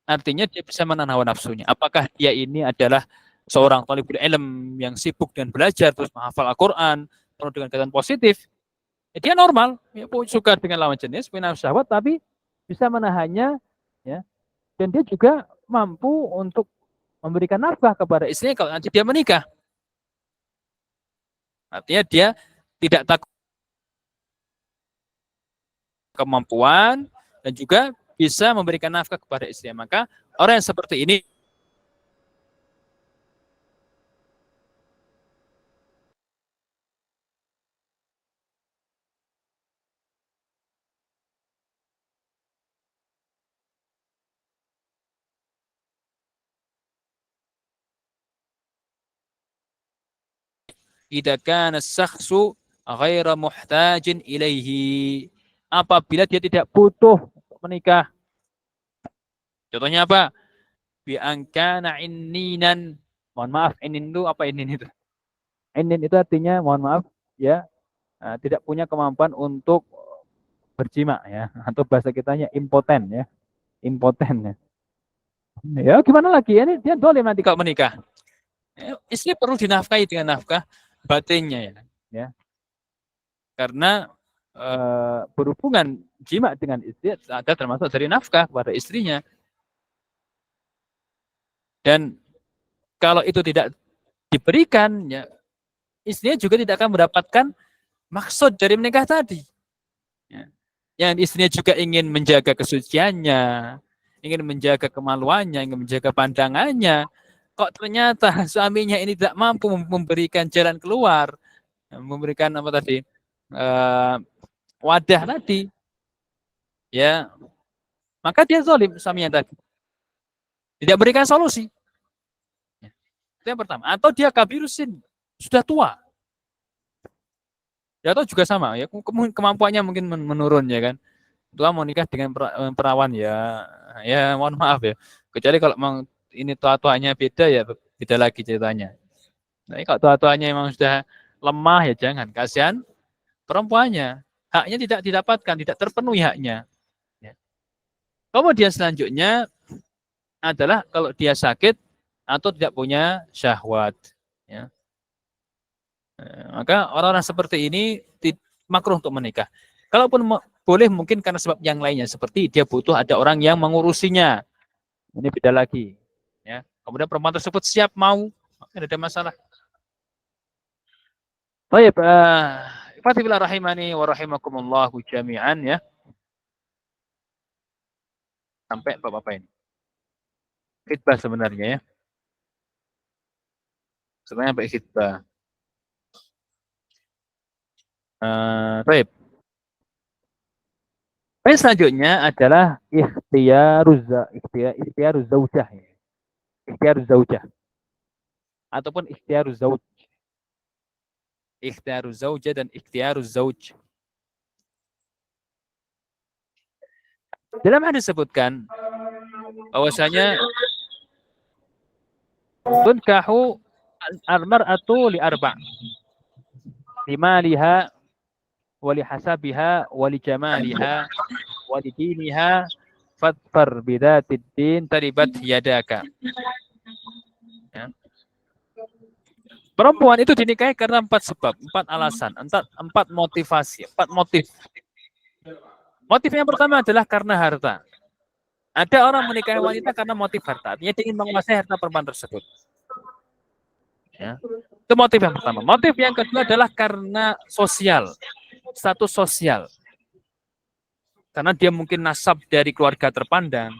Artinya dia bisa menahan hawa nafsunya. Apakah dia ini adalah seorang thalibul ilm yang sibuk dan belajar, terus menghafal Al-Quran, penuh dengan kegiatan positif, ya dia normal, ya, suka dengan lawan jenis, punya syahwat, tapi bisa menahannya, ya. Dan dia juga mampu untuk memberikan nafkah kepada istrinya kalau nanti dia menikah. Artinya dia tidak takut kemampuan dan juga bisa memberikan nafkah kepada istrinya. Maka orang yang seperti ini idza kana syakhsu ghaira muhtajin ilaihi, apabila dia tidak butuh menikah. Contohnya apa? Bi angkana inninan. Mohon maaf, innin itu apa innin itu? Innin itu artinya mohon maaf, ya, tidak punya kemampuan untuk berjima ya, atau bahasa kitanya impoten ya, impoten ya. Ya gimana lagi ya, ini dia dolim nanti kalau menikah. Istri perlu dinafkahi dengan nafkah batinnya ya. ya. Karena Berhubungan jima dengan istri ada termasuk dari nafkah kepada istrinya. dan kalau itu tidak diberikan, ya istrinya juga tidak akan mendapatkan maksud dari menikah tadi. Ya. Yang istrinya juga ingin menjaga kesuciannya, ingin menjaga kemaluannya, ingin menjaga pandangannya. Kok ternyata suaminya ini tidak mampu memberikan jalan keluar, memberikan apa tadi, wadah tadi, ya maka dia zalim suaminya tadi. Tidak berikan solusi. Itu yang pertama. Atau dia kabirusin, sudah tua. Ya atau juga sama ya, kemampuannya mungkin menurun ya kan. Tua mau nikah dengan perawan ya, ya mohon maaf ya. Kecuali kalau memang ini tua-tuanya beda ya, beda lagi ceritanya. Nah, kalau tua-tuanya memang sudah lemah ya jangan, kasihan perempuannya. Haknya tidak didapatkan, tidak terpenuhi haknya. Ya. Kemudian selanjutnya adalah kalau dia sakit atau tidak punya syahwat. Ya. Maka orang-orang seperti ini makruh untuk menikah. Kalaupun boleh mungkin karena sebab yang lainnya, seperti dia butuh ada orang yang mengurusinya. Ini beda lagi. Ya. Kemudian perempuan tersebut siap mau, tidak ada masalah. Baik, Fatihillah rahimani wa rahimakumullahu jami'an ya. Sampai Bapak-Bapak ini. Khidbah sebenarnya ya. Sebenarnya sampai khidbah. Baik. Selanjutnya adalah ikhtiyaruz zaujah. Ikhtiyaruz zaujah. Ataupun ikhtiyaruz zauj. Ikhtiyaruz zaujah dan ikhtiyaruz zauj. Dalam hadis disebutkan bahwasanya tunkahu al-mar'atu li arba'. Limaliha wa li hasabiha wa li jamaliha wa li diniha fatfar bidatid din taribat yadaka. Ya. Perempuan itu dinikahi karena 4 sebab, 4 alasan, 4 motivasi, 4 motif. Motif yang pertama adalah karena harta. Ada orang menikahi wanita karena motif harta, artinya dia ingin menguasai harta perempuan tersebut. Ya. Itu motif yang pertama. Motif yang kedua adalah karena sosial, status sosial. Karena dia mungkin nasab dari keluarga terpandang,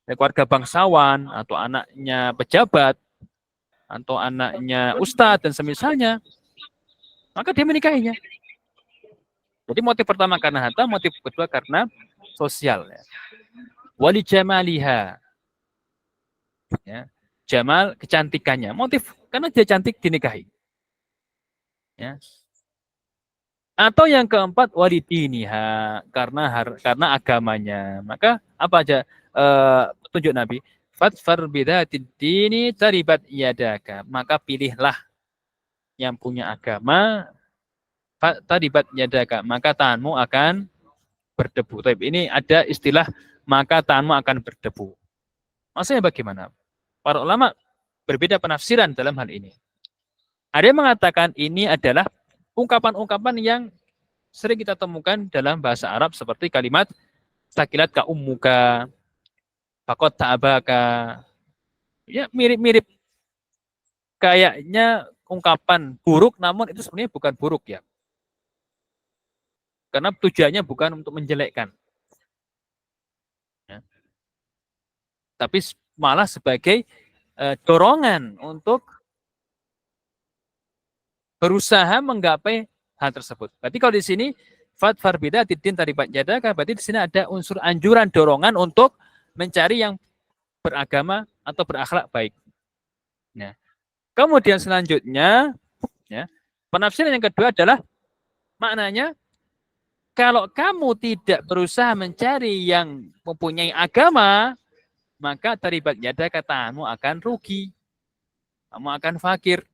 dari keluarga bangsawan, atau anaknya pejabat, atau anaknya ustadz dan semisalnya, maka dia menikahinya. Jadi motif pertama karena harta, motif kedua karena sosial. Ya. Wali jamaliha, ya. Jamal kecantikannya, motif karena dia cantik dinikahi. Ya. Atau yang keempat walidiniha, karena agamanya. Maka apa aja petunjuk Nabi? Fatfar bidatid dini taribat yadaka. Maka pilihlah yang punya agama, taribat yadaka, maka tanganmu akan berdebu. Tapi ini ada istilah maka tanganmu akan berdebu. Maksudnya bagaimana? Para ulama berbeda penafsiran dalam hal ini. Ada yang mengatakan ini adalah ungkapan-ungkapan yang sering kita temukan dalam bahasa Arab seperti kalimat sakilat ka ummuka, fakot ta'abaka. Ya mirip-mirip. Kayaknya ungkapan buruk, namun itu sebenarnya bukan buruk ya. Karena tujuannya bukan untuk menjelekkan. Ya. Tapi malah sebagai dorongan untuk berusaha menggapai hal tersebut. Berarti kalau di sini fatfar bidatid-din taribat yadaka, berarti di sini ada unsur anjuran dorongan untuk mencari yang beragama atau berakhlak baik. Nah, kemudian selanjutnya, ya, penafsiran yang kedua adalah maknanya kalau kamu tidak berusaha mencari yang mempunyai agama, maka taribat yadaka, tanganmu akan rugi, kamu akan fakir.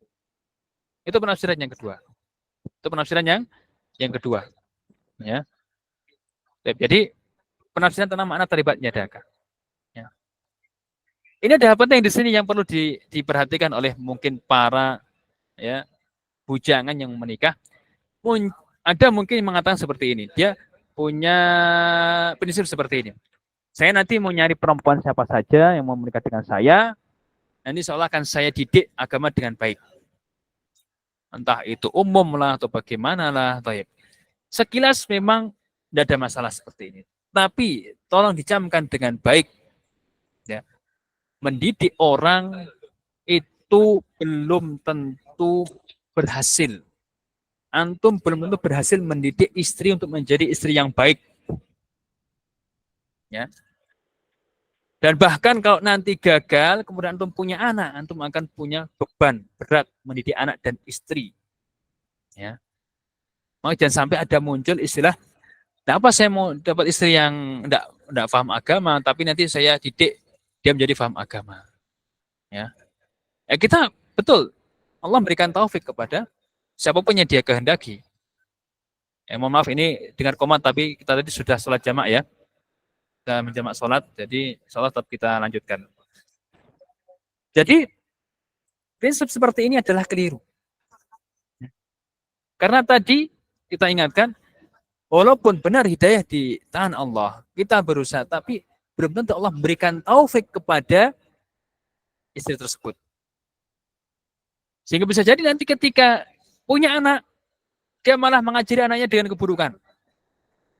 Itu penafsiran yang kedua. Itu penafsiran yang kedua. Ya. Jadi penafsiran tentang makna terlibatnya dagang. Ya. Ini ada penting di sini yang perlu diperhatikan oleh mungkin para ya bujangan yang menikah. Ada mungkin mengatakan seperti ini. Dia punya prinsip seperti ini. Saya nanti mau nyari perempuan siapa saja yang mau menikah dengan saya. Nanti seolah akan saya didik agama dengan baik. Entah itu umum lah atau bagaimana lah. Sekilas memang tidak ada masalah seperti ini. Tapi tolong dicamkan dengan baik. Ya. Mendidik orang itu belum tentu berhasil. Antum belum tentu berhasil mendidik istri untuk menjadi istri yang baik. Ya. Dan bahkan kalau nanti gagal, kemudian antum punya anak, antum akan punya beban berat mendidik anak dan istri. Ya. Maka jangan sampai ada muncul istilah, kenapa saya mau dapat istri yang tidak paham agama, tapi nanti saya didik dia menjadi paham agama. Ya. Kita betul, Allah berikan taufik kepada siapapun yang dia kehendaki. Mohon maaf ini dengan komat, tapi kita tadi sudah sholat jamak ya. Kita menjamak sholat, jadi sholat tetap kita lanjutkan. Jadi prinsip seperti ini adalah keliru. Karena tadi kita ingatkan, walaupun benar hidayah di tangan Allah, kita berusaha, tapi belum tentu Allah memberikan taufik kepada istri tersebut. Sehingga bisa jadi nanti ketika punya anak, dia malah mengajari anaknya dengan keburukan.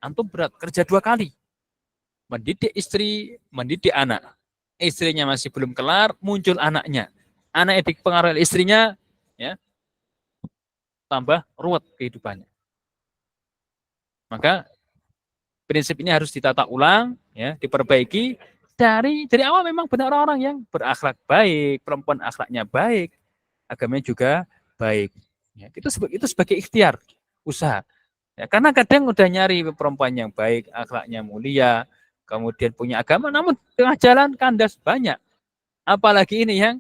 Antum berat, kerja 2 kali. Mendidik istri, mendidik anak. Istrinya masih belum kelar, muncul anaknya. Anaknya dipengaruhi oleh istrinya, ya, tambah ruwet kehidupannya. Maka prinsip ini harus ditata ulang, ya, diperbaiki. Dari awal memang benar orang yang berakhlak baik, perempuan akhlaknya baik, agamanya juga baik. Ya, itu sebagai ikhtiar, usaha. Ya, karena kadang udah nyari perempuan yang baik, akhlaknya mulia, kemudian punya agama, namun tengah jalan kandas banyak. Apalagi ini yang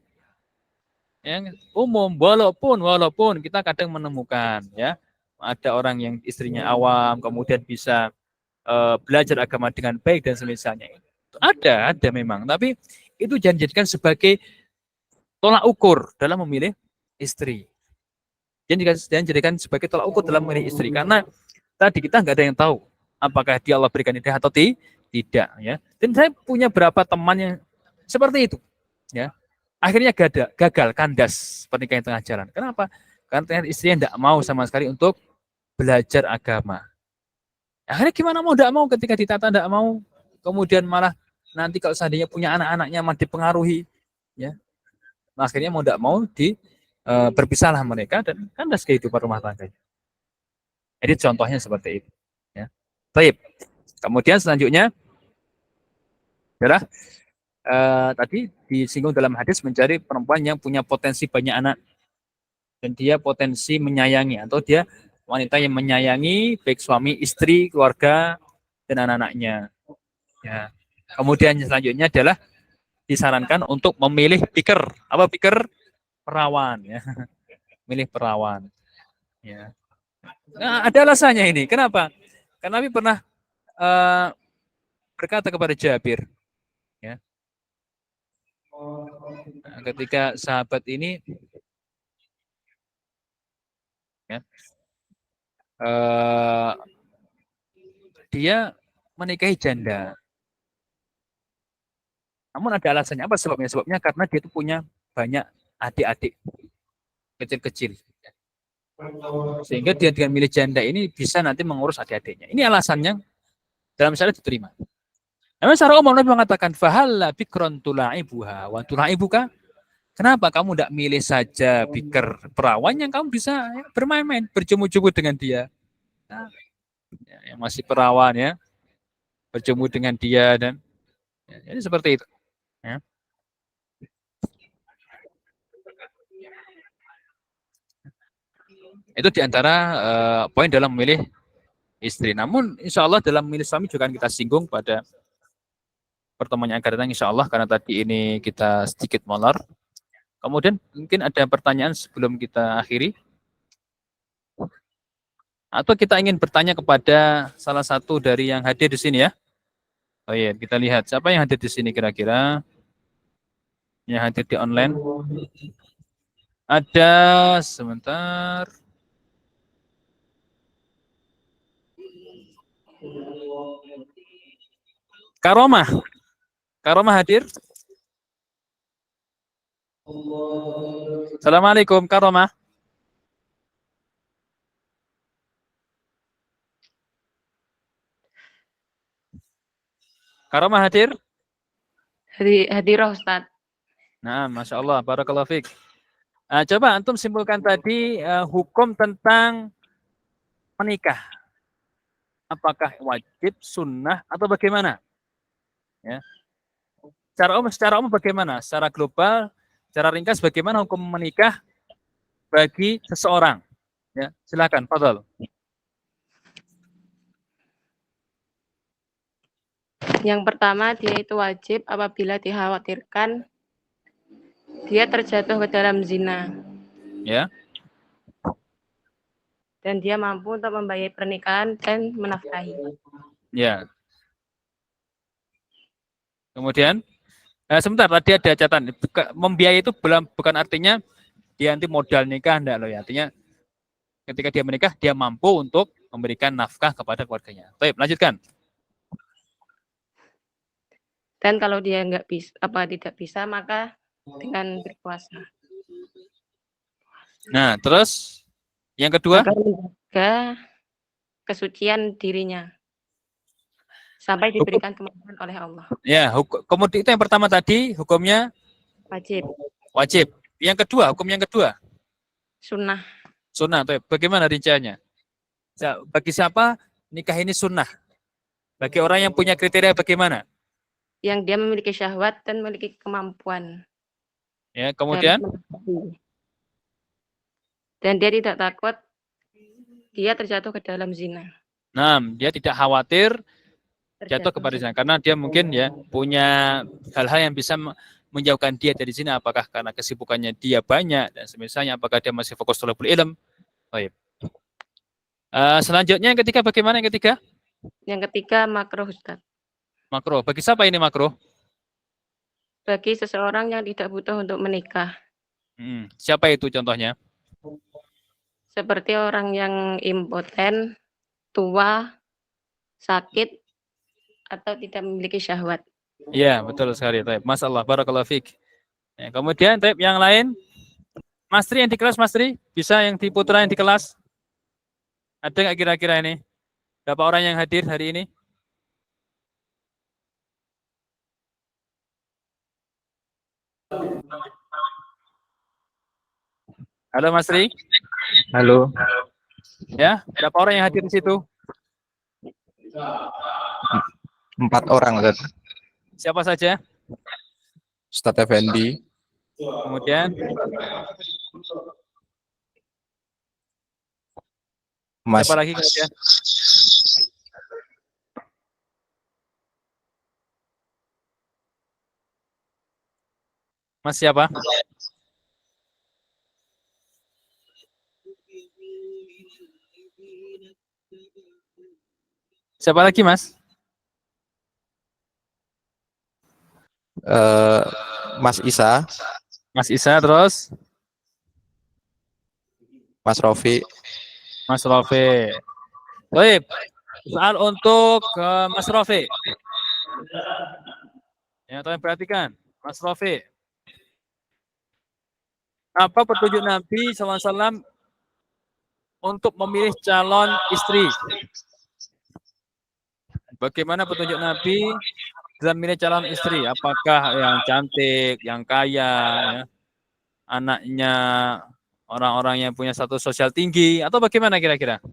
umum, walaupun kita kadang menemukan ya ada orang yang istrinya awam, kemudian bisa belajar agama dengan baik dan semisalnya. Ada memang, tapi itu jangan dijadikan sebagai tolak ukur dalam memilih istri. Jangan jadikan sebagai tolak ukur dalam memilih istri, karena tadi kita nggak ada yang tahu apakah dia Allah berikan hidayah atau tidak ya. Dan saya punya beberapa teman yang seperti itu ya. Akhirnya gagal kandas pernikahan tengah jalan. Kenapa? Karena ternyata istrinya tidak mau sama sekali untuk belajar agama. Akhirnya gimana mau tidak mau, ketika ditata tidak mau, kemudian malah nanti kalau seandainya punya anak-anaknya malah dipengaruhi ya. Akhirnya mau tidak mau berpisahlah mereka dan kandas kehidupan rumah tangganya. Jadi contohnya seperti itu. Ya. Baik. Kemudian selanjutnya adalah tadi disinggung dalam hadis mencari perempuan yang punya potensi banyak anak dan dia potensi menyayangi, atau dia wanita yang menyayangi baik suami, istri, keluarga dan anak-anaknya. Ya. Kemudian selanjutnya adalah disarankan untuk memilih piker. Apa piker? Perawan ya. Milih perawan. Ya. Nah, ada alasannya ini. Kenapa? Karena Nabi pernah berkata kepada Jabir, ya, ketika sahabat ini ya, dia menikahi janda. Namun ada alasannya. Apa sebabnya? Sebabnya karena dia itu punya banyak adik-adik kecil-kecil. Sehingga dia dengan milih janda ini bisa nanti mengurus adik-adiknya. Ini alasannya dalam syariat diterima. Namun secara umum Nabi mengatakan, fahalla bikron tula'ibuha wa tula'ibuka. Kenapa kamu tidak milih saja biker perawan yang kamu bisa bermain-main, berjemu-jemu dengan dia. Nah, yang masih perawan ya, berjemu dengan dia dan ya, jadi seperti itu. Ya. Itu diantara poin dalam memilih istri. Namun insya Allah dalam memilih suami juga akan kita singgung pada pertemuan yang akan datang insya Allah, karena tadi ini kita sedikit molor. Kemudian mungkin ada pertanyaan sebelum kita akhiri. Atau kita ingin bertanya kepada salah satu dari yang hadir di sini ya. Oh iya, kita lihat siapa yang hadir di sini kira-kira. Yang hadir di online. Ada sebentar. Karomah. Karomah hadir. Assalamualaikum Karomah. Karomah hadir. Hadir Ustaz. Nah, Masya Allah, Barakallahu Fik. Coba antum simpulkan tadi hukum tentang menikah. Apakah wajib, sunnah, atau bagaimana? Ya. Secara umum bagaimana? Secara global, secara ringkas bagaimana hukum menikah bagi seseorang? Ya, silakan, Fadhal. Yang pertama, dia itu wajib apabila dikhawatirkan dia terjatuh ke dalam zina. Ya. Dan dia mampu untuk membayar pernikahan dan menafkahi. Ya. Kemudian, sebentar, tadi ada catatan. Membiayai itu bukan artinya dia nanti modal nikah, enggak loh ya. Artinya ketika dia menikah, dia mampu untuk memberikan nafkah kepada keluarganya. Baik, lanjutkan. Dan kalau dia tidak bisa, maka dengan berpuasa. Nah, terus yang kedua? Agar menjaga kesucian dirinya. Sampai diberikan kemampuan oleh Allah. Ya, kemudian itu yang pertama tadi, hukumnya? Wajib. Wajib. Yang kedua, hukum yang kedua? Sunnah. Sunnah. Bagaimana rinciannya? Bagi siapa nikah ini sunnah? Bagi orang yang punya kriteria bagaimana? Yang dia memiliki syahwat dan memiliki kemampuan. Ya, kemudian? Dan dia tidak takut dia terjatuh ke dalam zina. Nah, dia tidak khawatir jatuh kepada zina karena dia mungkin ya punya hal-hal yang bisa menjauhkan dia dari zina, apakah karena kesibukannya dia banyak dan semisalnya, apakah dia masih fokus thalabul ilm. Baik. Selanjutnya yang ketiga bagaimana yang ketiga? Yang ketiga makruh, Ustaz. Makruh. Bagi siapa ini makruh? Bagi seseorang yang tidak butuh untuk menikah. Siapa itu contohnya? Seperti orang yang impoten, tua, sakit, atau tidak memiliki syahwat. Iya, betul sekali. Masalah, barakallahu fiik. Ya, kemudian yang lain, Mas Tri yang di kelas, Mas Tri, bisa yang di putra yang di kelas? Ada nggak kira-kira ini? Berapa orang yang hadir hari ini? Halo Mas Tri. Halo. Ya, berapa orang yang hadir di situ? 4 orang, Ustaz. Siapa saja? Ustadz Effendi. Kemudian? Mas. Siapa lagi kemudian? Mas siapa? Siapa lagi, Mas? Mas Isa. Mas Isa, terus? Mas Rofi. Mas Rofi. Baik. Soal untuk Mas Rofi. Ya, tolong perhatikan. Mas Rofi. Apa petunjuk Nabi SAW untuk memilih calon istri? Bagaimana petunjuk Nabi dalam memilih calon istri? Apakah yang cantik, yang kaya, ya, anaknya orang-orang yang punya status sosial tinggi, atau bagaimana kira-kira?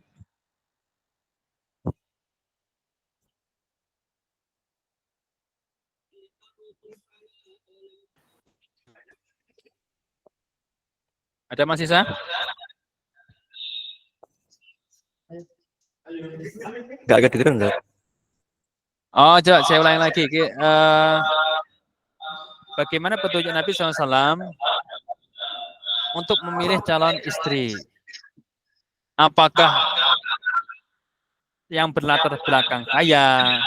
Ada Mas Isa? Gak kedengeran, enggak? Oh, coba saya ulangi lagi. Bagaimana petunjuk Nabi SAW untuk memilih calon istri? Apakah yang berlatar belakang kaya,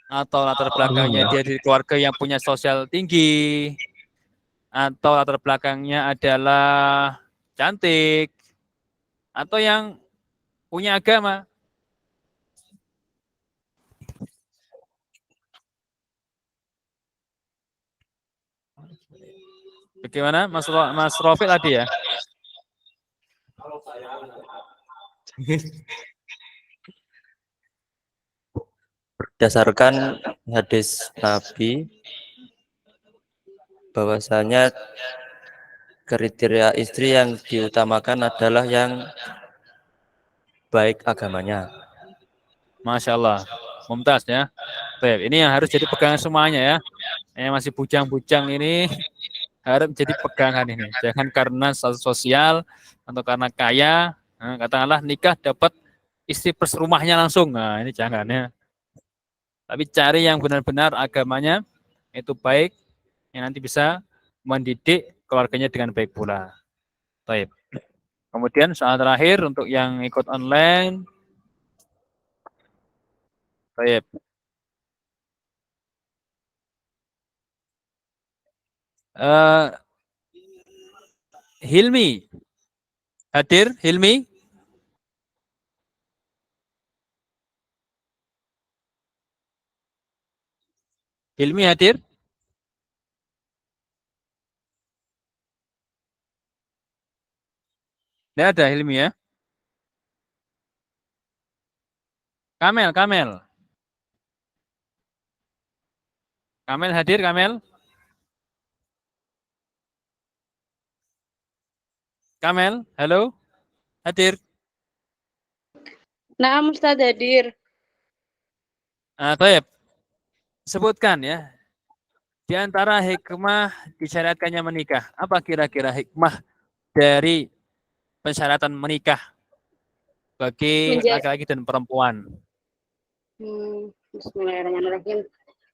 atau latar belakangnya dia dari keluarga yang punya sosial tinggi, atau latar belakangnya adalah cantik, atau yang punya agama. Bagaimana Mas Rofiq tadi ya? Berdasarkan hadis Nabi, bahwasanya kriteria istri yang diutamakan adalah yang baik agamanya. Masya Allah, mumtaz ya. Baik, ini yang harus jadi pegangan semuanya ya. Yang masih bujang-bujang ini harus jadi pegangan ini. Jangan karena status sosial atau karena kaya, nah, katakanlah nikah dapat istri plus rumahnya langsung. Nah, ini jangan ya. Tapi cari yang benar-benar agamanya itu baik, yang nanti bisa mendidik keluarganya dengan baik pula. Baik. Kemudian soal terakhir untuk yang ikut online. Baik. Hilmi. Hadir, Hilmi? Hilmi hadir? Tidak ada Hilmi ya? Kamel, Kamel. Kamel hadir, Kamel? Kamel, halo? Hadir? Nah, Ustaz hadir. Taib, sebutkan ya. Di antara hikmah disyariatkannya menikah. Apa kira-kira hikmah dari persyaratan menikah bagi Menja- laki-laki dan perempuan? Bismillahirrahmanirrahim.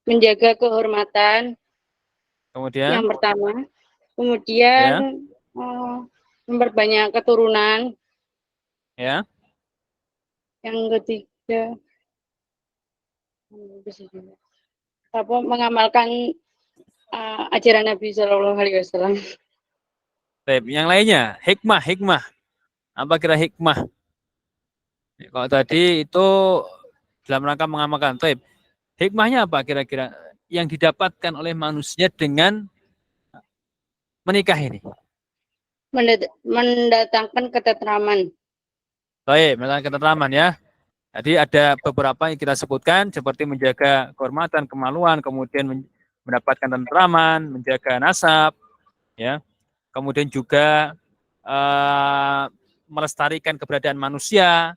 Menjaga kehormatan yang Kemudian, pertama. ya, Kemudian memperbanyak keturunan. ya. Yang ketiga, apa mengamalkan ajaran Nabi Shallallahu Alaihi Wasallam. Taib, yang lainnya, hikmah, hikmah. Apa kira hikmah? Kalau tadi itu dalam rangka mengamalkan. Taib, hikmahnya apa kira-kira yang didapatkan oleh manusia dengan menikah ini? Mendatangkan ketentraman. Baik, mendatangkan ketentraman ya. Jadi ada beberapa yang kita sebutkan seperti menjaga kehormatan, kemaluan, kemudian mendapatkan tentraman, menjaga nasab, ya. Kemudian juga melestarikan keberadaan manusia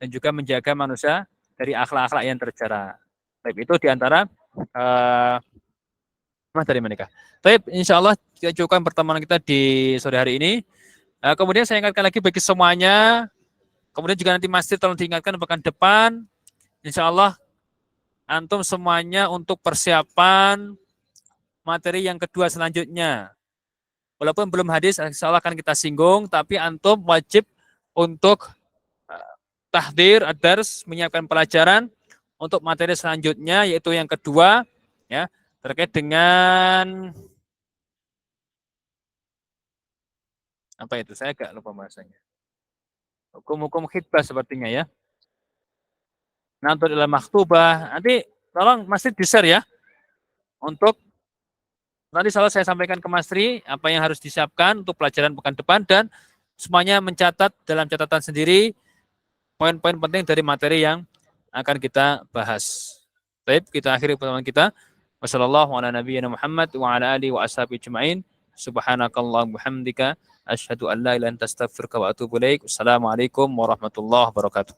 dan juga menjaga manusia dari akhlak-akhlak yang tercela. Baik, itu diantara dari menikah. Baik, insya Allah kita cukupkan pertemuan kita di sore hari ini. Kemudian saya ingatkan lagi bagi semuanya, kemudian juga nanti masih tolong diingatkan pekan depan, insya Allah antum semuanya untuk persiapan materi yang kedua selanjutnya. Walaupun belum hadis, insya Allah akan kita singgung, tapi antum wajib untuk tahdir, adars, menyiapkan pelajaran untuk materi selanjutnya, yaitu yang kedua, ya, terkait dengan apa itu? Saya agak lupa bahasanya. Hukum-hukum khidbah sepertinya ya. Nanti dalam maktubah, nanti tolong masih di-share ya, untuk nanti salah saya sampaikan ke Mas Tri apa yang harus disiapkan untuk pelajaran pekan depan dan semuanya mencatat dalam catatan sendiri poin-poin penting dari materi yang akan kita bahas. Baik, kita akhiri pertemuan kita. Wassalamualaikum warahmatullahi wabarakatuh. Subhanakallahumma bihamdika asyhadu an la ilaha illa anta astaghfiruka wa atubu ilaik. Assalamualaikum warahmatullahi wabarakatuh.